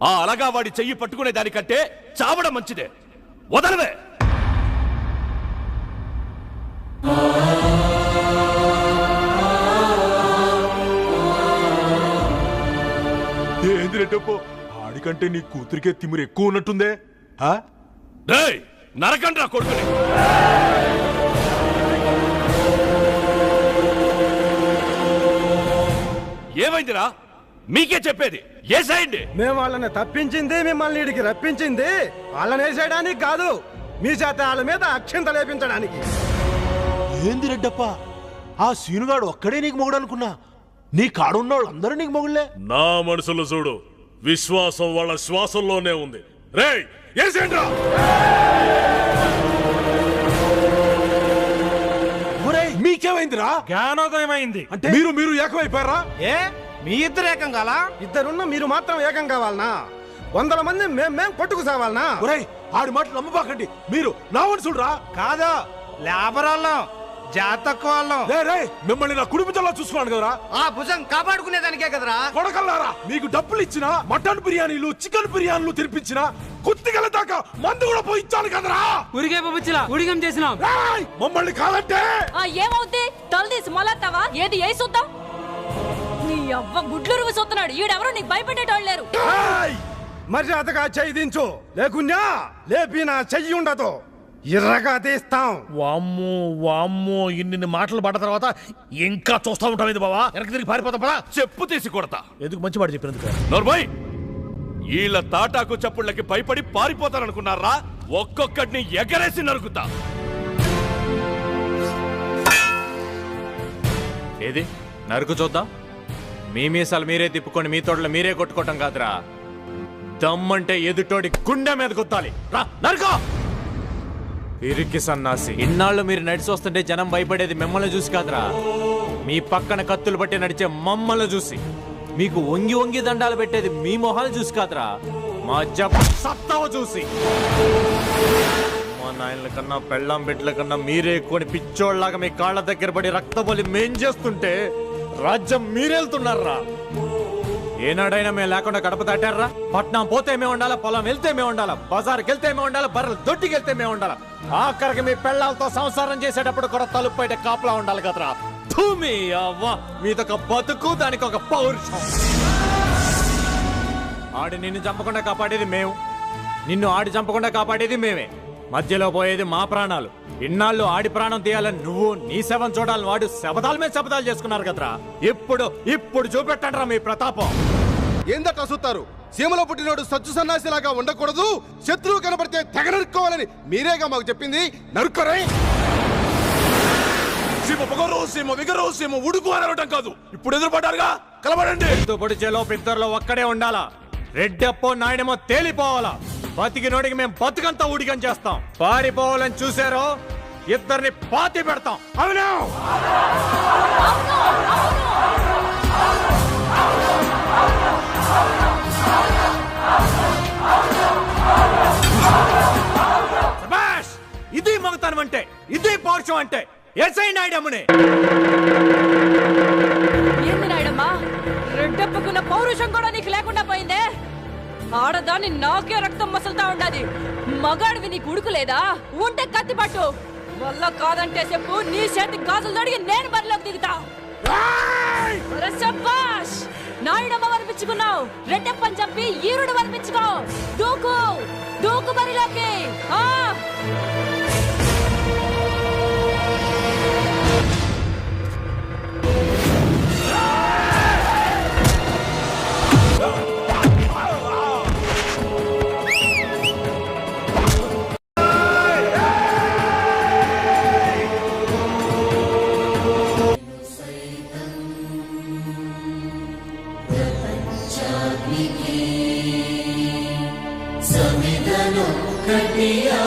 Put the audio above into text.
ఆ అలగా వాడి చెయ్యి పట్టుకునే దానికంటే చావడం మంచిదే. వదలవే. ఏంది రెడ్డప్పో, ఆడికంటే నీ కూతురికే తిమిరు ఎక్కువ ఉన్నట్టుందే. నరకండ్రా కొడుకుని. ఏమైందిరా? మీకే చెప్పేది, ఏసేయండి. మేము వాళ్ళని తప్పించింది, మిమ్మల్ని ఇడికి రప్పించింది వాళ్ళని వేసేయడానికి కాదు, మీ చేత వాళ్ళ మీద అక్షింత లేపించడానికి. ఏంది రెడ్డప్ప, ఆ సీనుగాడు ఒక్కడే నీకు మొగుడు అనుకున్నా, నీ కాడున్న వాళ్ళందరూ నీకు మొగుళ్ళే. నా మనసులో చూడు, విశ్వాసం వాళ్ళ శ్వాసంలోనే ఉంది. రేయ్ ఏసేండ్రా. మీకేమైందిరా? జ్ఞానోదయం అయింది అంటే మీరు ఏకమైపోయారా? ఏ మీ ఇద్దరు ఏకం కాలా? ఇద్దరున్న మీరు మాత్రం ఏకం కావాలనా? 100 మంది మేం కొట్టుకు సావాలనా? ఆడి మాటలు నమ్మబాకండి, మీరు నా మనుషులురా. కాదు, లేబర్ వాళ్ళం, జాతకు వాళ్ళం. మిమ్మల్ని నా కుటుంబంలో చూసుకున్నాను కదరా. ఆ భుజం కాపాడుకునేదానికే కదరా. కొడకల్లారా, మీకు డబ్బులు ఇచ్చినా, మటన్ బిర్యానీలు, చికెన్ బిర్యానీలు తినిపించిన, కుత్తిగల దాకా మందు కూడా పోయించాలి కదరా. ఉరిగే పంపించలా, ఉడిగం చేసినాం. మమ్మల్ని కాదంటే ఏమవుద్ది? తలదీసి మొలత్తావా? ఏది ఏ చూద్దాం. నీ అవ్వ గుడ్లు రువ్వు చూస్తున్నాడు. ఈడెవరో నీకు భయపెట్టేటోళ్ళు లేరు. మర్యాదగా చెయ్యి దించు, లేకున్నా లేపి నా చెయ్యి ఉండదు, ఇర్రగా తీస్తాం. వామ్మో వామ్మో, ఇన్ని మాటలు పడ్డ తర్వాత ఇంకా చూస్తా ఉంటాం. ఇది బావా, వెనక్కి తిరిగి పారిపోతాం పదా. చెప్పు తీసి కొడతా. ఎందుకు మంచి మాట చెప్పినందుకు. నోర్మోయ్, వీళ్ళ తాటాకు చప్పుళ్ళకి భయపడి పారిపోతారనుకున్నారా? ఒక్కొక్కడిని ఎగరేసి నరుకుతా. ఏది నరుకు చూద్దాం. మీ మీసాలు మీరే తిప్పుకొని మీ తోటలు మీరే కొట్టుకోవటం కాదురా, దమ్మంటే ఎదుటోడి గుండె మీద గుత్తాలి. రా నరుకో. ఇరికి సన్నాసి, ఇన్నాళ్ళు మీరు నడిచి వస్తుంటే జనం భయపడేది మిమ్మల్ని చూసి కాదురా, మీ పక్కన కత్తులు పట్టి నడిచే మమ్మల్ని చూసి. మీకు వంగి వంగి దండాలు పెట్టేది మీ మొహాలు చూసి కాదురా, మా సత్తావ చూసి. మా నాయనల కన్నా పెళ్ళాం బిడ్డల కన్నా మీరే కొని పిచ్చోళ్ళలాగా మీ కాళ్ళ దగ్గర పడి రక్తబలి మేం చేస్తుంటే రాజ్యం మీరెళ్తున్నారా. ఏనాడైనా మేము లేకుండా గడప దాటారా? పట్నం పోతే మేము ఉండాలా, పొలం వెళ్తే మేము ఉండాలా, బజార్కి వెళ్తే మేము ఉండాలా, బర్రెలు దొడ్డికి వెళ్తే మేము ఉండాలా, ఆఖరికి మీ పెళ్ళాలతో సంసారం చేసేటప్పుడు కూడా తలుపు బయట కాపలా ఉండాలి కదరా. భూమి అవ్వ, మీదొక బతుకు, దానికి ఒక పౌరుషం. ఆడి నిన్ను చంపకుండా కాపాడేది మేము, నిన్ను ఆడి చంపకుండా కాపాడేది మేమే. మధ్యలో పోయేది మా ప్రాణాలు. ఇన్నాళ్ళు ఆడి ప్రాణం తీయాలని నువ్వు, నీ శవం చూడాలని వాడు శబదాల మీద శబదాలు చేసుకున్నారు కదరా. ఇప్పుడు చూపెట్టండిరా మీ ప్రతాపం. ఏందట్లా చూస్తారు? సీమలో పుట్టినోడు సచ్చు సన్నాసిలాగా ఉండకూడదు, శత్రువు కనబడితే తెగ నరుక్కోవాలని మీరేగా మాకు చెప్పింది. నరుక్కరే. సీమ పొగరు, సీమ విగరు, సీమ ఉడుకు అనడం కాదు, ఇప్పుడు ఎదురుపడ్డారుగా, కలబడండి. పొడిచేలో ఇద్దరులో ఒక్కడే ఉండాలా. రెడ్డప్పో నాయనమో తేలిపోవాలా. బతికి నోడికి మేము బతుకంతా ఊడిగం చేస్తాం. పారిపోవాలని చూసారో ఇద్దరిని పాతి పెడతాం. అవును. ఇది మగతనం అంటే, ఇది పౌరుషం అంటే. ఎస్ఐ నాయుడమ్మనే. ఏంది నాయుడమ్మా, రెడ్డప్పుకున్న పౌరుషం కూడా నీకు లేకుండా పోయిందే. ఆడదాన్ని నాకే రక్తం మసులుతా ఉండాది. మగాడివి నీకు ఉడుకులేదా? ఉంటే కత్తి పట్టు. వల్ల కాదంటే చెప్పు, నీ చేతి గాజులు తొడిగి నేను బరిలోకి దిగుతా. శభాష్, నాయుడమ్మ అనిపించుకున్నావు. రెడ్డప్పని చెప్పి ఈరుడు అనిపించుకో. దూకు దూకు బరిలోకి. సమిధను కటియా